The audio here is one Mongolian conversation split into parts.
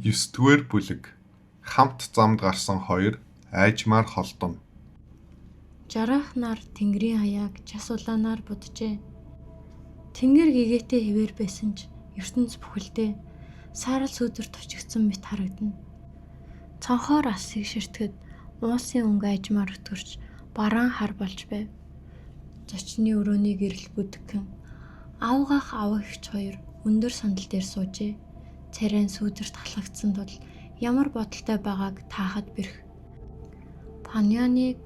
9-р бүлэг. Хамт замд гарсан хоёр айжмаар холдоно. Жарах нар тэнгэрийн хаяаг час улаанаар буджээ. Тэнгэр гэгээтэй хэвээр байсан ч ертөнц бүхэлдээ саарал сүдэрт очигдсан мэт харагдана. Цонхоор алсыг ширтгэд уусын өнгө айжмаар өтгөрч бараан хар болж байв. Зочны өрөөний гэрэл бүдгхэн авгах авах ихч хоёр өндөр сандал дээр суужээ. Царайн сүдэрт халагдсан тул ямар бодолтой байгааг таахад бэрх. Паньяныг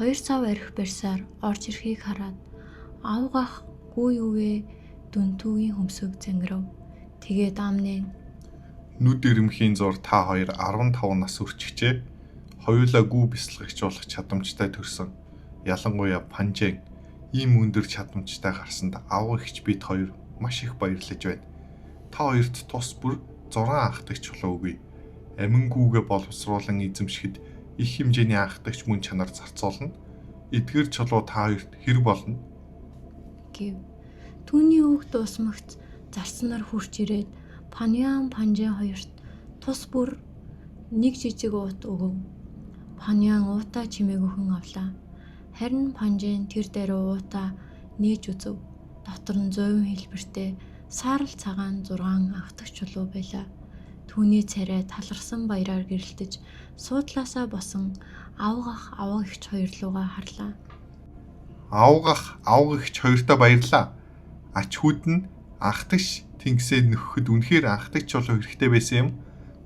2 сав архи барьсаар орж ирэхийг хараад авгах гүү юу вэ дүнтүүгийн хөмсөг зангирав. Тэгээд амнэн Нүд ирэмхийн зур та хоёр 15 нас хүрчихжээ. Хоёулаа гүү бясалгагчуулах чадамжтай төрсөн. Ялангуяа Панжэн ийм өндөр чадамжтай гарсанд авгагч бид хоёр маш их баярлаж байна. Та хоёрт тус бүр 6 анхдагч чулуу өгье. Амин гүүгээ боловсруулан эзэмшихэд их хэмжээний анхдагч мөн чанар зарцуулна. Эдгээр чулуу та хоёрт хэрэг болно гэв. Түүний үг дуусмагц зарцнаар хурж ирээд Паньян Панжэн хоёрт тус бүр нэг жижиг уут өгөв. Паньян уутаа чимээгүйхэн авлаа. Харин Панжэн тэр даруй уутаа нээж үзв. Дотор нь 100% хэлбэртэй саарал цагаан 6 анхдагч чулуу байлаа. Түүний царай таларсан баяраар гэрэлтэж суудлаасаа босон авгах авгагч хоёр лугаа харлаа. Авгах авгагч хоёртоо баярлаа. Ачхүүд нь анхдагч тэнгисээ нөхөхөд үнэхээр анхдагч чулуу хэрэгтэй байсан юм.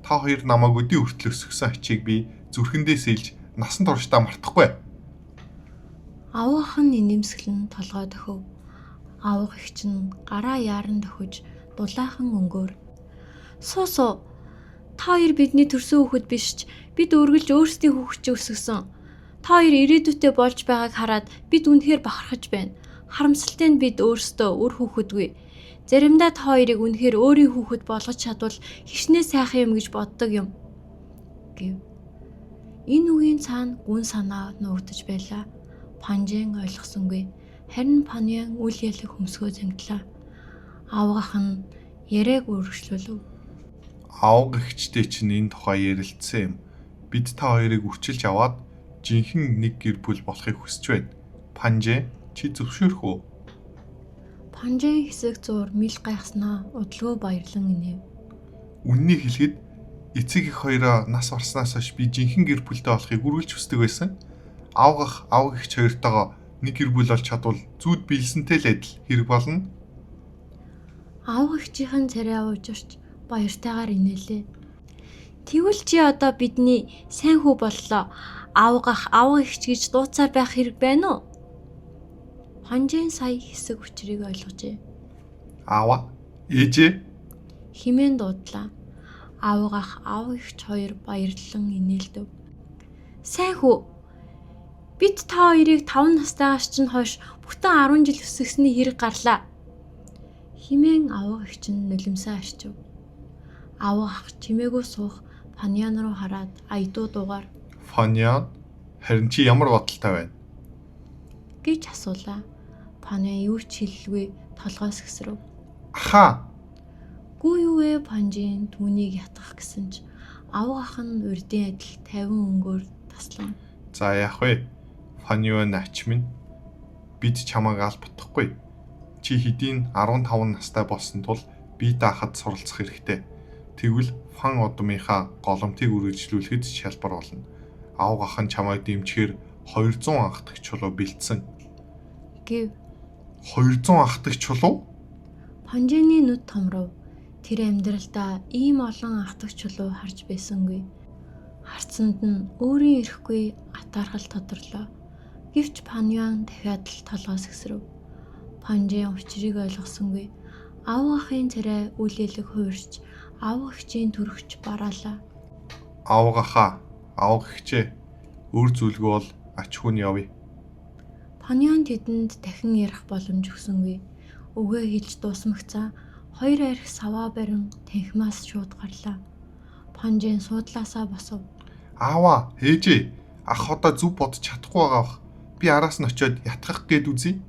Та хоёр намайг өдий хүртэл өсгсөн ачийг би зүрхэндээ сэлж насан туршдаа мартахгүй. Авгах нь нэмсгэлэн толгой дөхөв. Авгагч нь гараа яаран дөхөж дулаахан өнгөөр суусуу та хоёр бидний төрсөн хүүхэд биш ч бид үргэлж өөрсдийн хүүхэд өсгсөн. Та хоёр ирээдүйтэй болж байгааг хараад бид үнэхээр бахархаж байна. Харамсалтай нь бид өөрсдөө үр хүүхэдгүй. Заримдаа та хоёрыг үнэхээр өөрийн хүүхэд болгож чадвал хичнээн сайхан юм гэж боддог юм гэв. Энэ үгийн цаана гүн санаа нуугдаж байлаа. Панжэн ойлгосонгүй. Харин Паньян үл ялэг хөмсгөө зангидлаа. Авгах нь яриаг үргэлжлүүлв. Авгагчтэй чинь энэ тухай ярилцсан юм. Бид та хоёрыг үрчилж аваад жинхэнэ нэг гэр бүл болохыг хүсэж байна. Панжэн чи зөвшөөрөх үү? Панжэн хэсэг зуур мэл гайхснаа удалгүй баярлан инэв. Үннийг хэлэхэд эцэг их хоёроо нас барснаас хойш би жинхэнэ гэр бүлтэй болохыг үргэлж хүсдэг байсан. Авгах авгагч хоёртойгоо нэг гэр бүл болж чадвал зүуд биелсэнтэй л адил хэрэг болно. Авгагчийн царай уужирч баяртайгаар инээлээ. Тэгвэл чи одоо бидний сайн хүү боллоо. Авгах авгагч гэж дууцаар байх хэрэг байна уу? Панжэн сая хэсэг учрыг ойлгожээ. Аава, ээжээ Химэн дуудлаа. Авгах авгагч хоёр баярлан инээлдэв. Сайн хүү. Бид та хоёрыг 5 настайгаас чинь хойш бүтэн 10 жил өсгсөний хэрэг гарлаа. Химэн авгагч нь нулимсаа арчив. Авгах чимээгүй суух Паньян руу хараад аядуу дуугаар Паньян харин чи ямар бодолтой байна? гэж асуулаа. Паньян юу ч хэллгүй толгоос гисрэв. Аха. Гүү юу вэ Панжэн түүнийг ятгах гэсэн ч авгах нь урдын адил 50 өнгөөр таслан. За яах вэ? Паньян ач минь. Бид чамайг албатахгүй. Чи хэдийн 15 настай болсон тул би даахад суралцах хэрэгтэй. Тэгвэл фан удмынхаа голомтыг үргэлжлүүлэхэд шалбар болно. Авгах нь чамайг дэмжихээр 200 анхдагч чулуу бэлдсэн гэв. 200 анхдагч чулуу? Панжэний нүд томров. Тэр амьдралдаа ийм олон анхдагч чулуу харж байсангүй. Харцанд нь өөрийн ирэхгүй атаархал тодорлоо. Гэвч Паньян дахиад л толгоос гисрэв. Панжэн учрыг ойлгосонгүй. Авгахын царай үл ялэг хуурч авгагчийн төрөгч бараалаа. Авгахаа, авгагчээ. Өөр зүйлгүй бол ачхүү нь явъя. Паньян тэдэнд дахин ярих боломж өгсөнгүй. Өгөө хэлж дуусмагцаа 2 арх саваа барин танхимаас шууд гарлаа. Панжэн суудлаасаа босов. Аава, ээжээ. Ах одоо зүв бодож чадахгүй байгаа бах. Би араас нь очиод ятгах гээд үзье.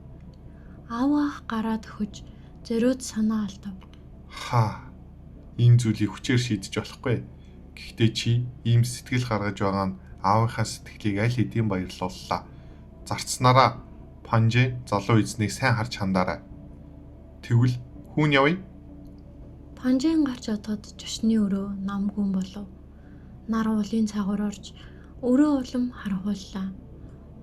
Авгах гараа төхөж зориуд санаа алдав. Ийм зүйлийг хүчээр шийдэж болохгүй. Гэхдээ чи ийм сэтгэл гаргаж байгаа нь аавынхаа сэтгэлийг аль хэдийн баярлууллаа. Зарцснараа Панжэ залуу эзнийг сайн харж хандаарай. Тэгвэл хүүн явъя. Панжийн гарч одоод жошны өрөө намгүн болов. Нар уулын цагаар орж өрөө улам харахууллаа.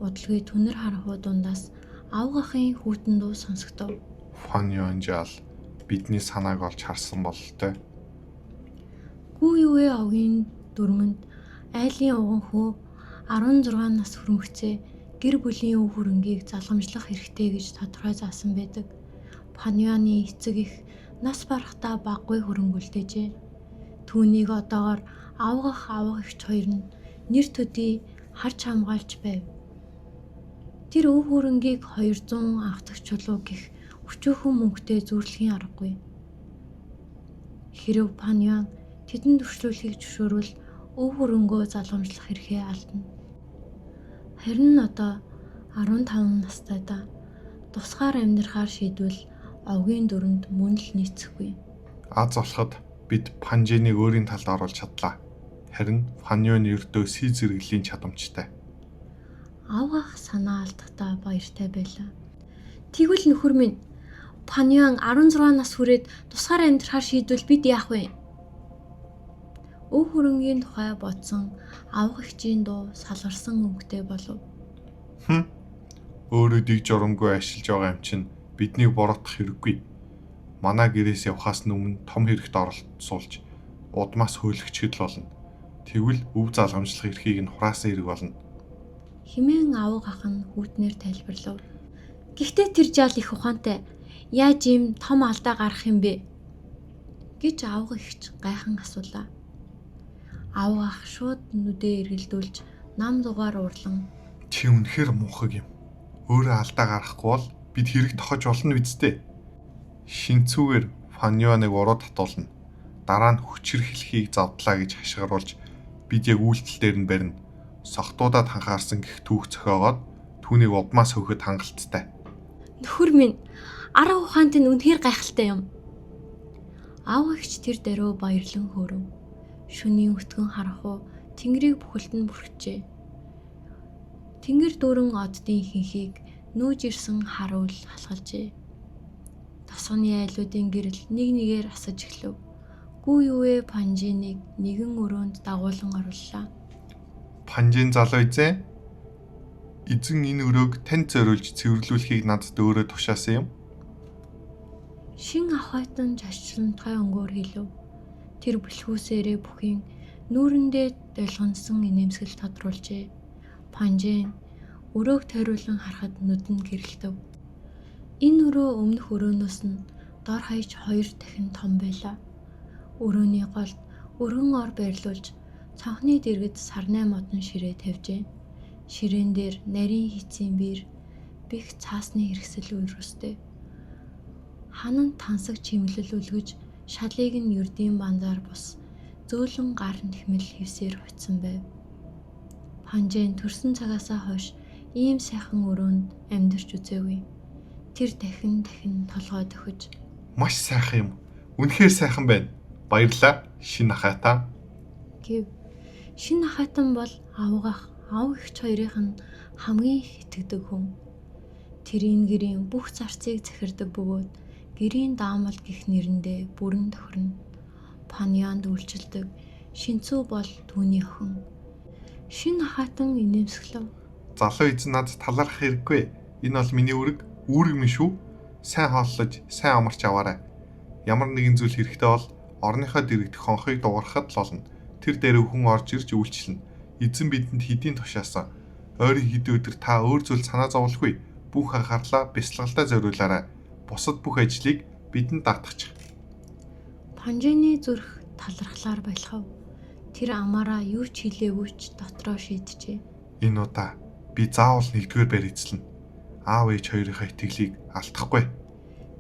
Удалгүй түнэр харахуу дундаас авгахын хүүтэн дуу сонсогдов. Фаньон жаал бидний санааг олж харсан бололтой. Гүү юу вэ овгийн дөрмөнд айлын уган хөө 16 нас хүрмэгцээ гэр бүлийн өв хөрөнгийг залгамжлах хэрэгтэй гэж тодорхой заасан байдаг. Паньяны эцэг их нас барахтаа баггүй хөрөнгөлдөжээ. Түүнийг одоогоор авгах ихч хоёр нь нэр төдий харж хамгаалж байв. Тэр өв хөрөнгийг 200 авдаг чулуу гих өчөөхөн мөнгөтэй зүүрлэхийн аргагүй. Хэрв Паньян тэдэнд өршлүүлэхийг зөвшөөрвөл өв хөрөнгөө залгамжлах эрхээ алдна. Харин одоо 15 настайдаа тусгаар амьдрахаар шийдвэл овгийн дөрөнд мөн л нийцэхгүй. Аз болоход бид Панжэнийг өөрийн талд оруулж чадлаа. Харин Фаньон ердөө сий зэрэглэлийн чадамжтай. Авгах санаа алдахдаа баяртай байлаа. Тэгвэл нөхөр минь Паньян 16 нас хүрээд тусгаар амьдрахаар шийдвэл бид яах вэ? Өв хөрөнгийн тухай бодсон авгахчийн дуу салгарсан өнгөтэй болов. Өөрөө дэг журамгүй ашиглаж байгаа юм чинь биднийг буруутгах хэрэггүй. Манай гэрээс явхаас өмнө том хэрэгт оролцуулж удмаас хөөлөгчд л болно. Тэгвэл өв залгамжлах эрхийг нь хураасан хэрэг болно. Химэн авга ах нь хүүтнээр тайлбарлав. Гэхдээ тэр жаал их ухаантай. Яаж ийм том алдаа гарах юм бэ? Гэж авга ихч гайхан асуулаа. Авга ах шууд нүдээ эргэлдүүлж нам дугаар уурлан Чи үнэхээр муухай юм. Өөрөө алдаа гаргахгүй бол бид хэрэг тохож болно үсттэй. Шинцүүгээр Фаньоныг уруу татуулна. Дараа нь хүчирхэлхийг завдлаа гэж хашгируулж бид яг үйлдэл дээр нь барина. Согтуудад ханхаарсан гих түүх цохиогоод түүнийг удмаас хөхөд хангалттай. нөхөр минь арга ухаант нь үнэхээр гайхалтай юм. Авгагч тэр даруй баярлан хөөрөв. Шөнийн өтгөн харахуу тэнгэрийг бүхэлд нь бүрхжээ. Тэнгэр дүүрэн оддын ихэнхийг нүүж ирсэн харуул халгалжээ. Тосгоны айлуудын гэрэл нэг нэгээр асаж эхлэв. Гүү юу вэ Панжиныг нэгэн өрөөнд дагуулan орууллаа. Панжин залуу эзэн. Эзэн энэ өрөөг танд зориулж цэвэрлүүлэхийг надад өөрөө тушаасан юм. Шин ахайтан жашчилантай өнгөөр хэлв. Тэр бэлхүүсээрээ бүхийн нүүрэндээ долгонсон инээмсэгэл тодруулжээ. Панжин өрөөг тойруулан харахад нүдэнд гэрэлтэв. Энэ өрөө өмнөх өрөөнөөс нь дор хаяж 2 дахин том байлаа. Өрөөний голд өргөн ор байрлуулж цанхны дэргэд сарнай модон ширээ тавьжээ. Ширээн дээр нарийн хийцийн биер бих цаасны хэрэгсэл үерөстэй. Ханан тансаг чимэглэл үлгэж шалыг нь ердийн банзаар бус зөөлөн гар нэхмэл хевсээр хоцсон байв. Панжин төрсөн цагаасаа хойш ийм сайхан өрөөнд амьдарч үзээгүй. Тэр дахин толгой дөхөж Маш сайхан юм. Үнэхээр сайхан байна. Баярлалаа шин ахайтаа. гэв. Шин ахайтан бол авгах ав ихч хоёрын нь хамгийн их итгэдэг хүн. Тэрийн гэрийн бүх зарцыг захирдаг бөгөөд гэрийн даамал гих нэрэндээ бүрэн тохирно. Паньянд үйлчилдэг Шинцүү бол түүний охин. Шин ахайтан инээмсэглэв. Залуу эзэн надад талархах хэрэггүй. Энэ бол миний үүрэг минь шүү. Сайн хооллож, сайн амарч аваарай. Ямар нэгэн зүйл хэрэгтэй бол орныхоо дэрэгдэх хонхыг дуурахад л болно. Тэр дээр хүн орж ирж үйлчлэнэ. Эзэн бидэнд хэдийн тушаасан. Ойрын хэдэн өдөр та өөр зүйл санаа зовлохгүй. Бүх анхаарлаа бясалгалдаа зориулаарай. Бусад бүх ажлыг бидэнд даатгачих. Панжины зүрх талархлаар байлхав. Тэр амаараа юу ч хэлээгүй ч дотроо шийджээ. Энэ удаа би заавал нэгдүгээр байр эзлэнэ. Аав ээж хоёрынхаа итгэлийг алдахгүй.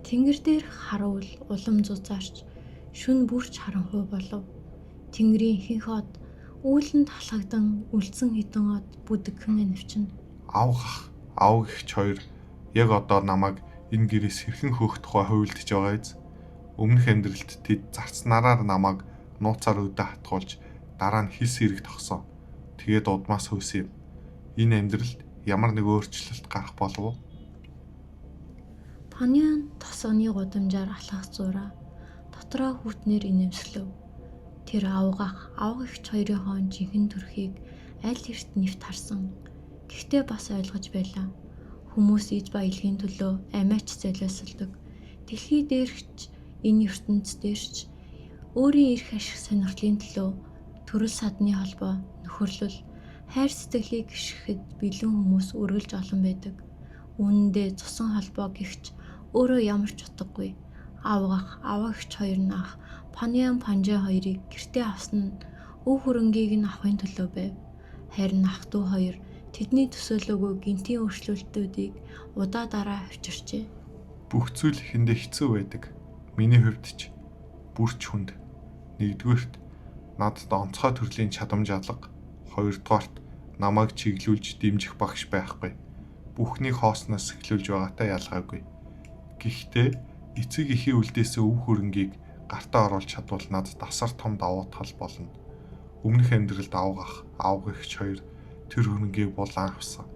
Тэнгэр дээр харуул улам зузаарч шүн бүрч харанхуй болов. Тэнгэрийн ихэнх од үүлэнд халхагдан үлдсэн хідэн од бүдэгхэн анивчна. Аав гихч хоёр яг одоо намайг энэ гэрээс хэрхэн хөөх тухай хуйлдж байгаа биз. Өмнөх амьдралд тэд зарцнараар намайг нууцаар өдөө хатгуулж Дараа нь хис хэрэг тогсоо. Тэгээд удмаас хөөсөн юм. Энэ амьдралд ямар нэг өөрчлөлт гарах болов уу? Паньян тосгоны гудамжаар алхах зураа дотроо хүүтнэр инээмсэглэв. Тэр авгах эгч хоёрын жинхэнэ төрхийг аль эрт нэвт харсан. Гэхдээ бас ойлгож байлаа. Хүмүүс иж баялагын төлөө амиач золиослдог. Дэлхий дээрч энэ ертөнцийн дээрч өөрийн эрх ашиг сонирхлын төлөө төрөл садны холбоо, нөхөрлөл, хайр сэтгэлийг гიშгэхэд бэлэн хүмүүс үргэлж олон байдаг. Үүндээ цусан холбоо гихч өөрөө ямар ч утгагүй. Авгах эгч хоёр нь ах Паньян Панжэ хоёрыг гэртээ авсан нь өв хөрөнгийг нь авахын төлөө байв. Харин ах дүү хоёр тэдний төсөөлөөгүй гинтийн өөрчлөлтүүдийг удаа дараа авчирчээ. Бүх зүйл ихэндээ хэцүү байдаг. Миний хувьд ч бүрч хүнд. Нэгдүгээрт надад онцгой төрлийн чадамж алга. Хоёрдугаарт намайг чиглүүлж дэмжих багш байхгүй. Бүхнийг хоосноос эхлүүлж байгаатай ялгаагүй. Гэхдээ эцэг эхийн үлдээсэн өв хөрөнгийг гартаа оруулж чадвал надад асар том давуу тал болно. Өмнөх амьдралд авгах эгч хоёр тэр хөрөнгийг булаан авсан.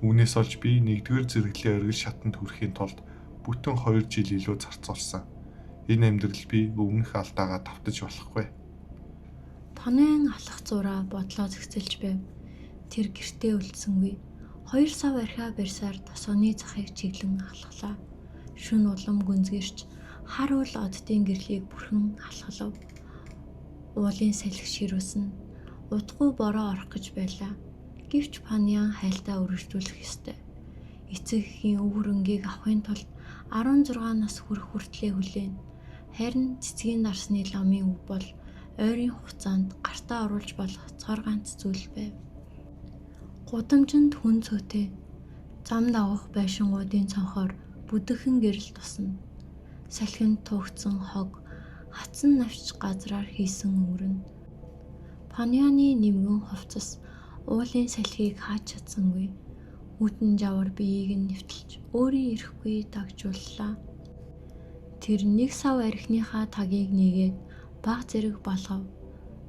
Үүнээс олж би нэгдүгээр зэрэглэлийн оргил шатанд хүрэхийн тулд бүтэн 2 жил илүү зарцуулсан. Энэ амьдрал би өмнөх алдаагаа давтаж болохгүй. Паньян алхах зураа бодлоо зэгцэлж байв. Тэр гэртээ үлдсэнгүй. 2 сав архиа барьсаар тосгоны захыг чиглэн алхлаа. Шүн улам гүнзгийрч хар уул оддын гэрлийг бүрхэн алхалав. Уулын салхи ширүүсэн. Утгүй бороо орох гэж байлаа. Гэвч Паньян хайлтаа үргэлжлүүлэх ёстой. Эцэг эхийн өв хөрөнгийг авахын тулд 16 нас хүрэх хүртлээр хүлээн. Харин цэцгийн дарсны ламын өв бол ойрын хугацаанд гартаа оруулж болох цор ганц зүйл байв. Гудамжинд хүн цөөтэй. Зам дагах байшингуудын цонхоор бүдэгхэн гэрэл тусна. Салхинд тугдсан хог хатсан навч газраар хийсэн өнгөрнө. Паньяны нэмгэн хувцас уулын салхийг хааж чадсангүй. Үтэн жавар биеийг нь нэвтэлж өөрийн ирэхгүй дагжууллаа. Тэр 1 сав архиныхаа тагийг нэгээд баг зэрэг болгов.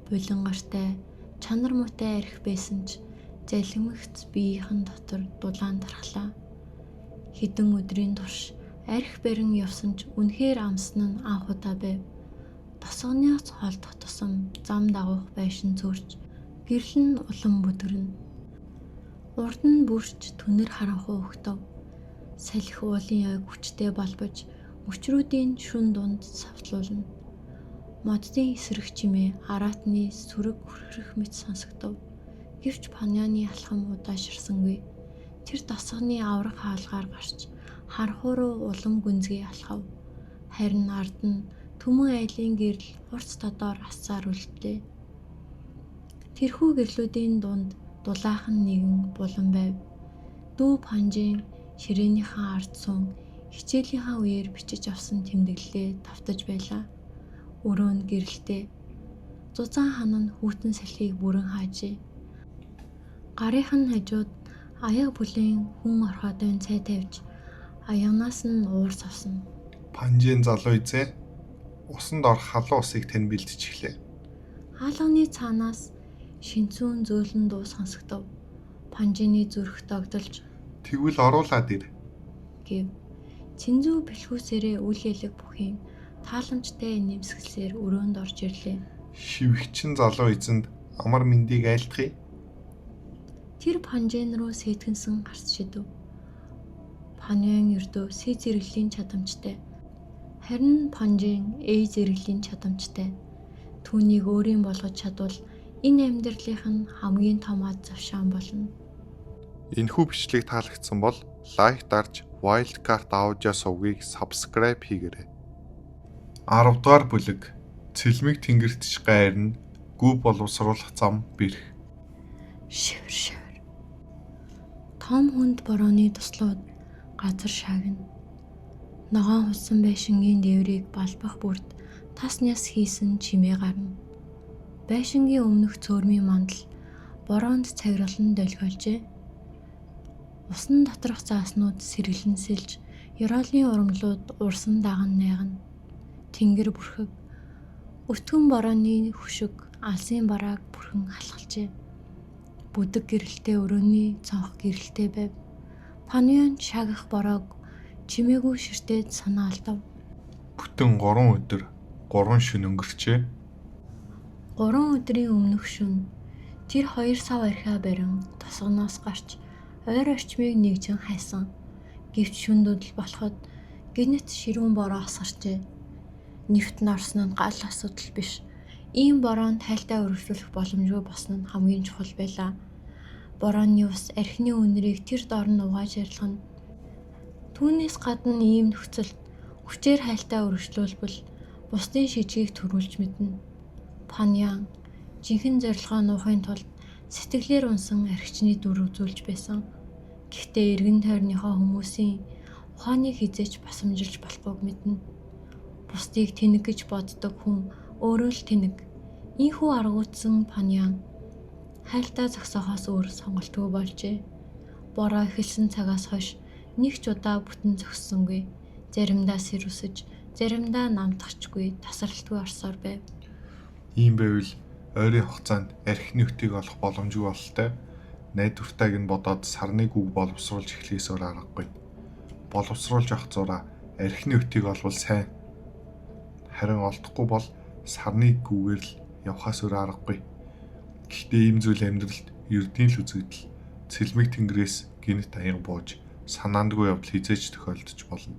Булангартай, чанар муутай архи байсан ч залхимэгц биеийнхэн дотор дулаан дархлаа. Хэдэн өдрийн турш архи барин явсан ч үнэхээр амсан нь анх удаа байв. Тосгоноос холдох тусам зам дагах байшин зөрж гэрэл нь улам бүдгэрнэ. Урд нь бүрч түнэр харанхуй өгтөв. Салхи уулын ойг хүчтэй болбож мөчрүүдийн шүн дунд савтлуулна. Моддын эсрэг чимээ араатны сүрэг хүрхрэх мэт сонсогдов. Гэвч Паньяны алхам удаашрсангүй. Тэр тосгоны авраг хаалгаар гарч хархуу руу улам гүнзгий алхав. Харин ард нь түмэн айлын гэрэл хурц тодоор асаар үлдээ. Тэрхүү гэрлүүдийн дунд дулаахан нэгэн булан байв. Дүү Панжийн ширээнийхэн ард сун хичээлийнхаа үеэр бичиж авсан тэмдэглэлээ давтаж байлаа. Өрөөнд гэрэлтэй. Зузаан хан нь хүүтэн салхийг бүрэн хаажээ. Гарынх нь хажууд аяг бүлийн хүн орхиодын цай тавьж аянаас нь уурс авсан. Панжийн залуу эзээ усанд орох халуун усыг тань бэлдэж эхлэв. Хаалганы цаанаас шинцүүн зөөлөн дуу сонсогдов. Панжины зүрх догдолж Тэгвэл оруулаад ир. гэв. Цэнзүү бэлхүүсээрээ үл ялэг бүхийн тааламжтай нэмсгэлсээр өрөөнд орж ирлээ. Шивгчин залуу эзэнд амар мэндийг айлтгая. Тэр Панжин руу сэтгэнсэн гарц шидэв. Паньян ердөө сэ зэрэглэлийн чадамжтай. Харин Панжин эй зэрэглэлийн чадамжтай. Түүнийг өөрийн болгож чадвал энэ амьдралынх нь хамгийн том ад завшаан болно. Энэхүү бичлэг таалагдсан бол лайк дарж Wildcard Audio сувгийг subscribe хийгээрэй. 10 дугаар бүлэг Цэлмэг тэнгэртч гайрна гүү боловсруулах зам бэрх. Шивэр шивэр. Том хүнд борооны туслууд газар шаагна. Ногоон хусан байшингийн дээврийг балбах бүрд тас няс хийсэн чимээ гарна. Байшингийн өмнөх цөөрмийн мандал бороонд цагирлан долгиолжээ. Усан доторх зааснууд сэргэлэн сэлж, ёроолын урамлууд урсан даган найгана. Тэнгэр бүрхэг, өтгөн борооны хөшиг алсын барааг бүрхэн халахлжээ. Бүдэг гэрэлтэй өрөөний цонх гэрэлтэй байв. Паньян шагах бороог чимээгүй ширтээд санаа алдав. Бүтэн 3 өдөр 3 шөнө өнгөрчээ. 3 өдрийн өмнөх шөнө тэр 2 сав архиа барин тосгоноос гарч ойр орчмыг нэгжин хайсан. Гэвч шүндүүдл болоход гинэт ширүүн бороо асгарчээ. Нэвт нь орсон нь гал асуудал биш. Ийм бороонд тайлтай өргөжлөх боломжгүй болсон нь хамгийн чухал байлаа. Борооны ус архины үнэрийг тэр доор нь угааж арилгана. Түүнээс гадна ийм нөхцөлд хүчээр хайлтаа өргөжлүүлбэл бусдын шижгийг төрүүлж мэднэ. Паньян жинхэнэ зорилгоо нуухын тулд сэтгэлээр унсан архичны дүр үзүүлж байсан. Гэхдээ эргэн тойрныхоо хүмүүсийн ухааныг хизээч басамжилж болохгүйг мэднэ. Бусдыг тэнэг гэж боддог хүн өөрөө л тэнэг. Ийхүү аргуудсан Паньян хайлтаа зогсоохоос өөр сонголтгүй болжээ. Бороо эхэлсэн цагаас хойш нэг ч удаа бүтэн зогссонгүй. Заримдаа сэрүсэж, заримдаа намтахчгүй, тасралтгүй орсоор байв. Ийм байвал ойрын хугацаанд архины өтийг олох боломжгүй бололтой. Найдвартайг нь бодоод сарны гүг боловсруулж эхлэхээс өөр аргагүй. Боловсруулж авах зураа архины өтийг олвол сайн. Харин олдохгүй бол сарны гүгээр л явхаас өөр аргагүй. Гэхдээ ийм зүйл амьдралд ердийн л үзэгдэл, цэлмэг тэнгэрээс гинэт аяга бууж, санаандгүй явдал хизээж тохиолдож болно.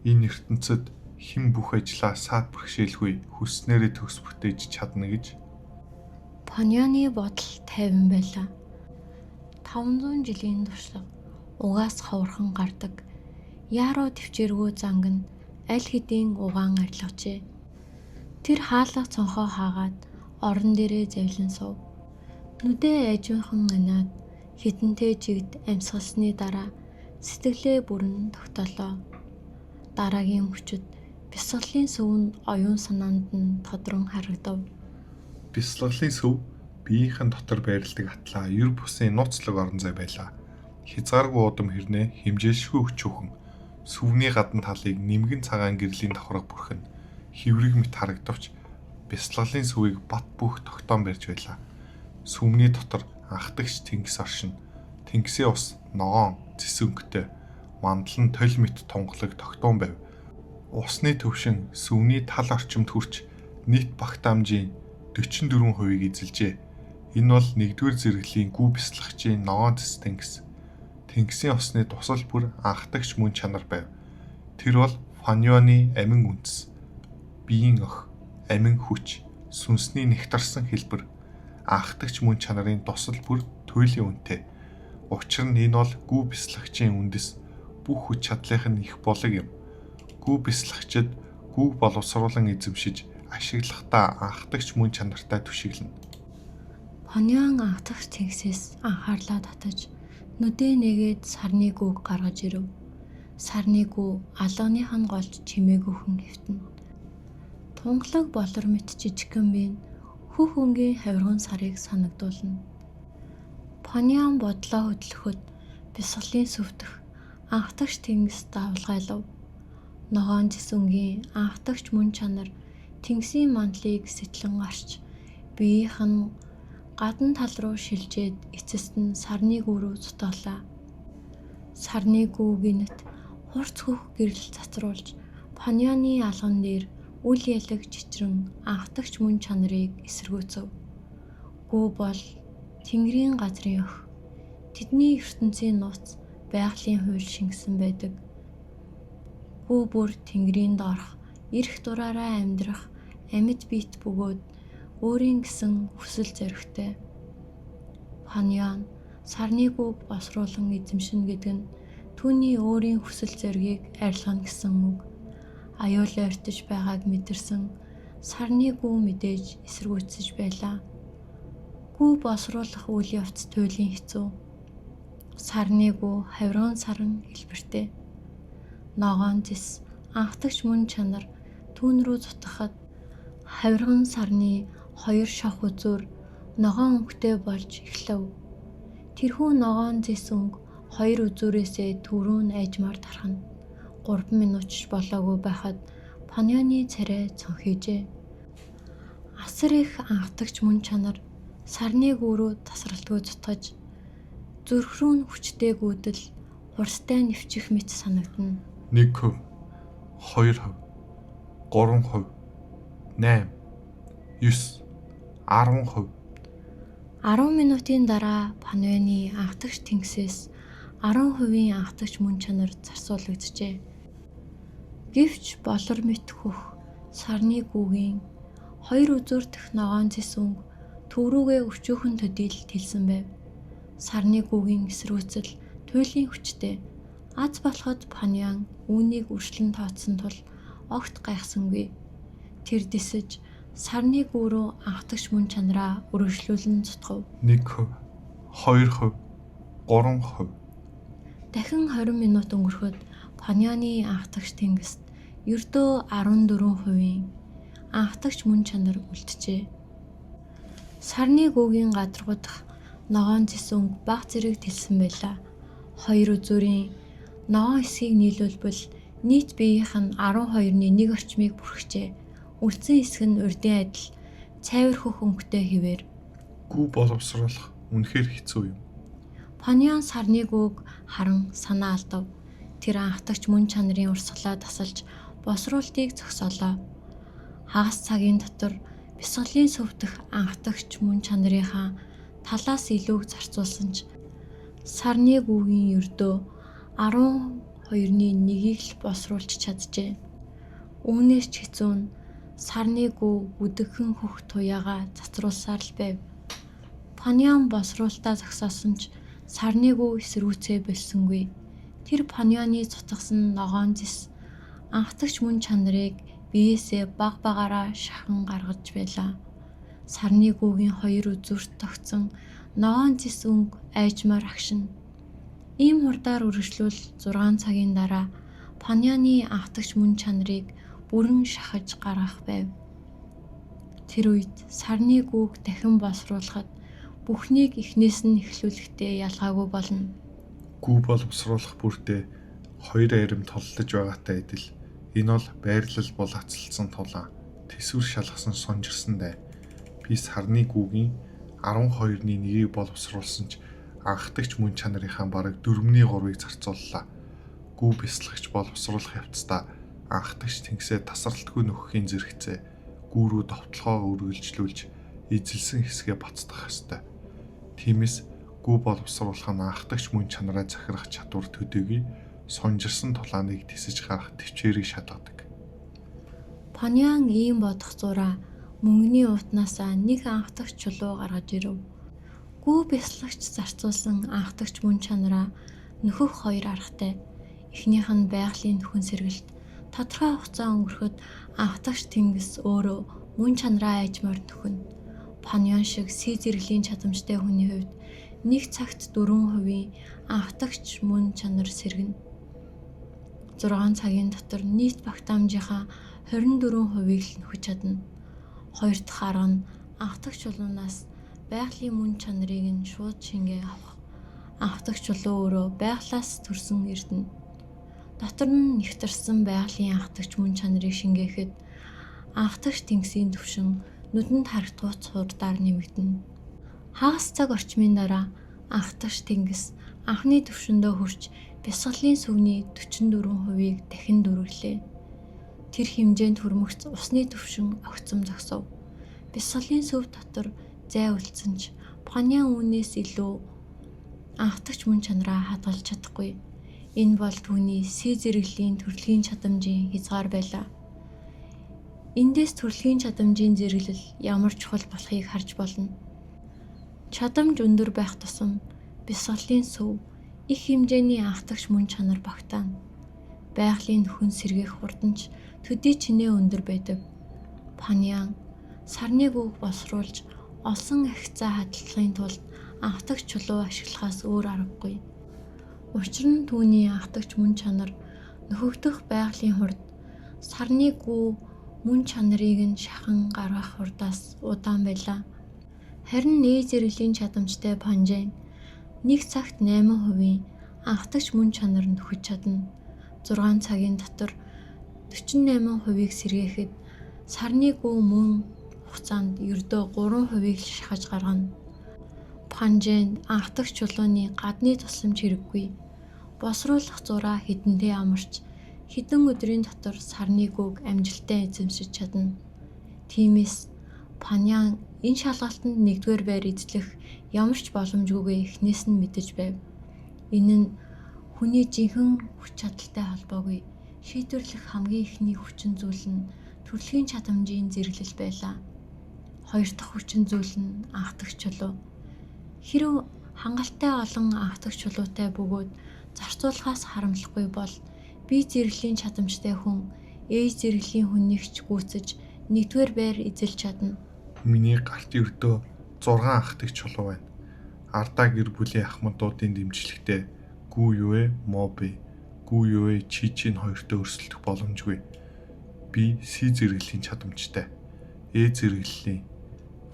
Энэ ертөнцид хэн бүх ажлаа саад бэрхшээлгүй хүснээрээ төгс бүтээж чадна гэж Паньяны бодол тайван байлаа. 500 жилийн туршлага угаас ховорхон гардаг. Яаруу төвчээргүй занг нь аль хэдийн угаан арилгажээ. Тэр хаалга цонхоо хаагаад орон дээрээ завлин сув. Нүдээ ажинхан анаад хитэнтэй жигд амьсгалсны дараа сэтгэлээ бүрэн тогтоолоо. Дараагийн хүчит бясалгалын сүв нь оюун санаанд нь тодрон харагдав. бясалгалын сүв биеийнхэн дотор байрладаг атлаа ер бусын нууцлаг орон зай байлаа. Хязгааргүй удам хэрнээ хэмжээлшгүй өчүүхэн сүвний гадна талыг нэмгэн цагаан гэрлийн давхраг бүрхэн хэврэг мэт харагдавч бясалгалын сүвийг бат бөх тогтоон барьж байлаа. Сүмний дотор анхдагч тэнгис оршин, тэнгисийн ус ногоон, зэсөнгөтэй, мандлан толь мэт тунгалаг тогтоон байв. Усны төвшин сүвний тал орчимд хүрч нийт багт амжийн 44%-ийг эзэлжээ. Энэ бол 1-р зэрэглэлийн гүү бясалгачийн ногоон зэс тэнгис. Тэнгисийн усны тусал бүр анхдагч мөн чанар байв. Тэр бол Паньяны амин үндэс, биеийн өх, амин хүч, сүнсний нэгтарсан хэлбэр, анхдагч мөн чанарын тусал бүр туйлын үнэтэй. Учир нь энэ бол гүү бясалгачийн үндэс, бүх хүч чадлынх нь их болог юм. Гүү бясалгачид гүүг боловсруулан эзэмшиж ашиглахдаа анхдагч мөн чанартай түшиглэнэ. Паньян анхдагч тэнгисээс анхаарлаа татаж нүдээ нэгээд сарны гүүг гаргаж ирэв. Сарны гүү алганых нь голж чимээгүйхэн хэвтэнэ. Тунгалаг болор мэт жижигхэн бие хөх өнгийн хавирган сарыг санагдуулна. Паньян бодлоо хөдлөхөд бясалгалын сүвдэх анхдагч тэнгис давлгайлав. Ногоон зэс өнгийн анхдагч мөн чанар тэнгисийн мандлыг сэтлэн гарч биеийнх нь гадна тал руу шилжээд эцэст нь сарны гүү рүү зутаалаа. Сарны гүү гинэт хурц хөх гэрэл цацруулж Паньяны алган дээр үл ялэг чичрэн анхдагч мөн чанарыг эсэргүүцэв. Гүү бол Тэнгэрийн газрын өх. Тэдний ертөнцийн нууц байгалийн хууль шингэсэн байдаг. Гүү бүр Тэнгэрийн доорх эрх дураараа амьдрах амьд биет бөгөөд өөрийн гэсэн хүсэл зоригтой. Паньян сарны гүүг босруулан эзэмшинэ гэдэг нь түүний өөрийн хүсэл зоригийг арилгана гэсэн үг. Аюул ойртож байгааг мэдэрсэн сарны гүү мэдээж эсэргүүцэж байлаа. Гүү босруулах үйл явц туйлын хэцүү. Сарны гүү хавирган саран хэлбэртэй. Ногоон зэс анхдагч мөн чанар түүн рүү зутахад хавирган сарны 2 шох үзүүр ногоон өнгөтэй болж эхлэв. Тэрхүү ногоон зэс өнгө 2 үзүүрээсээ түрүүн айжмаар тархана. 3 минут ч болоогүй байхад Паньяны царай цонхижээ. асар их анхдагч мөн чанар сарны гүү рүү тасралтгүй зутгаж зүрх рүү нь хүчтэй гүйдэл хурцтай нэвчих мэт санагдана. 1%, 2%, 3%, 8, 9, 10%. 10 минутын дараа Панвианы анхдагч тэнгисээс 10% анхдагч мөн чанар зарсуулгджээ. Гэвч болор мэт хөх сарны гүүгийн 2 үзүүр дэх ногоон цэс өнгө төв рүүгээ өчүүхэн төдийл тэлсэн байв. Сарны гүүгийн эсрүүцэл туйлын хүчтэй. Аз болоход Панвиан үүнийг үржлэн тооцсон тул огт гайхсангүй. Тэр дисэж сарны гүү рүү анхдагч мөн чанараа үргэлжлүүлэн зутгав. 1%, 2%, 3%. Дахин 20 минут өнгөрөхөд Панвианы анхдагч тэнгист ердөө 14% анхдагч мөн чанар үлджээ. Сарны гүүгийн гадаргуудах ногоон цэс өнгө баг зэрэг тэлсэн байлаа. 2 үзүүрийн ногоон хэсгийг нийлүүлбэл нийт биеийнх нь 12-ны 1 орчмыг бүрхжээ. Үлдсэн хэсэг нь урдын адил цайвар хөх өнгөтэй хэвээр. Гүү боловсруулах үнэхээр хэцүү юм. Панвиан сарны гүүг харан санаа алдав. Тэр анхдагч мөн чанарын урсгалаа тасалж босруултыг зогсоолоо. Хагас цагийн дотор бясалгалын сүвдэх анхдагч мөн чанарынхаа талаас илүүг зарцуулсан ч сарны гүүгийн ердөө 12-ны 1-ийг л босруулж чаджээ. Үүнээс ч хэцүү нь сарны гүү бүдэгхэн хөх туяагаа цацруулсаар л байв. Панвиан босруулалтаа зогсоосон ч сарны гүү эсрүүцээ болсонгүй. Тэр Панвианы цутгасан ногоон зэс анхдагч мөн чанарыг биеэсээ баг багаараа шахан гаргаж байлаа. Сарны гүүгийн 2 үзүүрт тогтсон ногоон зэс өнгө айжмаар агшина. Ийм хурдаар үргэлжлүүл 6 цагийн дараа Панвианы анхдагч мөн чанарыг бүрэн шахаж гаргах байв. Тэр үед сарны гүүг дахин босруулахад бүхнийг эхнээс нь эхлүүлэхдээ ялгаагүй болно. Гүү боловсруулах бүртээ 2 арим толлож байгаатай адил энэ бол байрлал булаацалсан тулаан тэсвэр шалгасан сонжирсан дай. Би сарны гүүгийн 12-ны 1-ийг боловсруулсан ч анхдагч мөн чанарынхаа бараг 4-3-ыг зарцууллаа. Гүү бясалгагч боловсруулах явцдаа анхдагч тэнгисээ тасралтгүй нөхөхийн зэрэгцээ гүү рүү довтлогоо үргэлжлүүлж эзэлсэн хэсгээ бацдах ёстой. Тиймээс гүү боловсруулах нь анхдагч мөн чанараа захирах чадвар төдийгүй сонжирсан тулааныг тисэж гарах төвчээрийг шалгадаг. Панвиан ийм бодох зураа мөнгөний уутнаасаа нэг анхдагч чулуу гаргаж ирэв. Гүү бясалгагч зарцуулсан анхдагч мөн чанараа нөхөх 2 аргатай. Эхнийх нь байгалийн нөхөн сэргэлт. Тодорхой хугацаа өнгөрөхөд анхдагч тэнгис өөрөө мөн чанараа айжмаар нөхөн. Панвиан шиг сий зэрэглэлийн чадамжтай хүний хувьд нэг цагт 4% анхдагч мөн чанар сэргэнэ. 6 цагийн дотор нийт багтаамжийнхаа 24%-ийг л нөхөж чадна. 2 дахь арга нь анхдагч чулуунаас байгалийн мөн чанарыг нь шууд шингээ авах. Анхдагч чулуу өөрөө байгалаас төрсөн эрдэнэ. Дотор нь нэвтэрсэн байгалийн анхдагч мөн чанарыг шингээхэд анхдагч тэнгисийн түвшин нүдэнд харагдах хурдаар нэмэгдэнэ. Хагас цаг орчмын дараа анхдагч тэнгис анхны түвшиндөө хүрч бясалгалын сүвний 44%-ийг дахин дүүрлээ. Тэр хэмжээнд хүрмэгц усны түвшин огцом зогсов. Бясалгалын сүв дотор зай үлдсэн ч Панвиан үүнээс илүү анхдагч мөн чанараа хадгалж чадахгүй. Энэ бол түүний сий зэрэглэлийн төрөлхийн чадамжийн хязгаар байлаа. Эндээс төрөлхийн чадамжийн зэрэглэл ямар чухал болохыг харж болно. Чадамж өндөр байх тусам бясалгалын сүв их хэмжээний анхдагч мөн чанар багтаана. Байгалийн нөхөн сэргээх хурданч төдий чинээ өндөр байдаг. Панвиан сарны гүүг босруулж олсон ахицаа хадгалахын тулд анхдагч чулуу ашиглахаас өөр аргагүй. Учир нь түүний анхдагч мөн чанар нөхөгдөх байгалийн хурд сарны гүү мөн чанарыг нь шахан гаргах хурдаас удаан байлаа. Харин нээж зэрэглэлийн чадамжтай Панвиан 1 цагт 8% анхдагч мөн чанар нөхөж чадна. 6 цагийн дотор 48%-ийг сэргээхэд сарны гүү мөн хугацаанд ердөө 3% л шахаж гаргана. Панжен анхдагч чулууны гадны тусламж хэрэггүй. Босруулах зураа хэдэнтэй амарч хэдэн өдрийн дотор сарны гүүг амжилттай эзэмшиж чадна. Тиймээс Панян энэ шалгалтанд 1-р байр эзлэх ямар ч боломжгүйгээ эхнээс нь мэдэж байв. Энэ нь хүний жинхэнэ хүч чадалтай холбоогүй шийдвэрлэх хамгийн ихний хүчин зүйл нь төрөлхийн чадамжийн зэрэглэл байлаа. Хоёр дахь хүчин зүйл нь анхдагч чулуу. Хэрэв хангалттай олон анхдагч чулуутай бөгөөд зарцуулахаас харамлахгүй бол бие зэрэглэлийн чадамжтай хүн ээж зэрэглэлийн хүннийгч гүйцэж 1-р байр эзэлж чадна. Миний гарт ердөө 6 анхдагч чулуу байна. Ардаа гэр бүлийн ахмадуудын дэмжлэгтэй Гүйюэ Моби, Гүйюэ Чичин хоёртой өрсөлдөх боломжгүй. Би Си зэрэглэлийн чадамжтай. Э зэрэглэлийн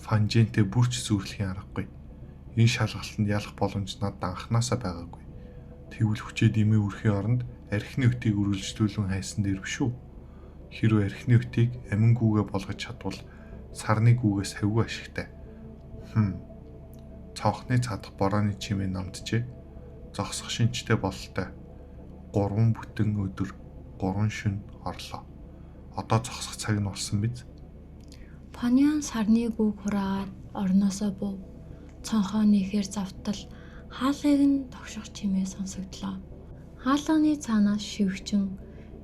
Фанжентэй бүрч зүүрлэхийн аргагүй. Энэ шалгалтанд ялах боломж надад анханасаа байгаагүй. Тэгвэл хүчээд эмээ үрхийн оронд архины өтийг үргэлжлүүлэн хайсан дээр биш үү? Хэрвээ архины өтийг амин гүүгээ болгож чадвал сарны гүүгээс хавгүй ашигтай. Цонхны цадах борооны чимээ намджээ. Зогсох шинжтэй бололтой. 3 бүтэн өдөр 3 шөнө орлоо. Одоо зогсох цаг нь болсон биз? Панян сарны гүүг хураагаад орноосоо був. Цонхоо нэхэр завтал хаалгыг нь тогшох чимээ сонсогдлоо. Хаалганы цаанаас шивгчин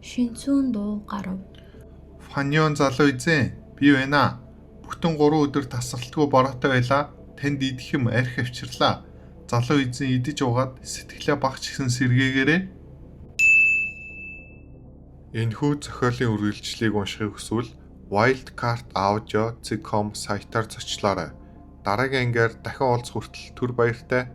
шинцүүн дуу гарав. Фаньон залуу эзэн, би байна. Бүтэн 3 өдөр тасралтгүй бороотой байлаа. Танд идэх юм арх авчирлаа. Залуу эзэн идэж уугаад сэтгэлээ багч гисэн сэргээгээрээ. Энэхүү зохиолын үргэлжлэлийг уншихыг хүсвэл wildcard.audio.com сайтаар зочлоорой. Дараагийн ангиар дахин уулзах хүртэл түр баяртай.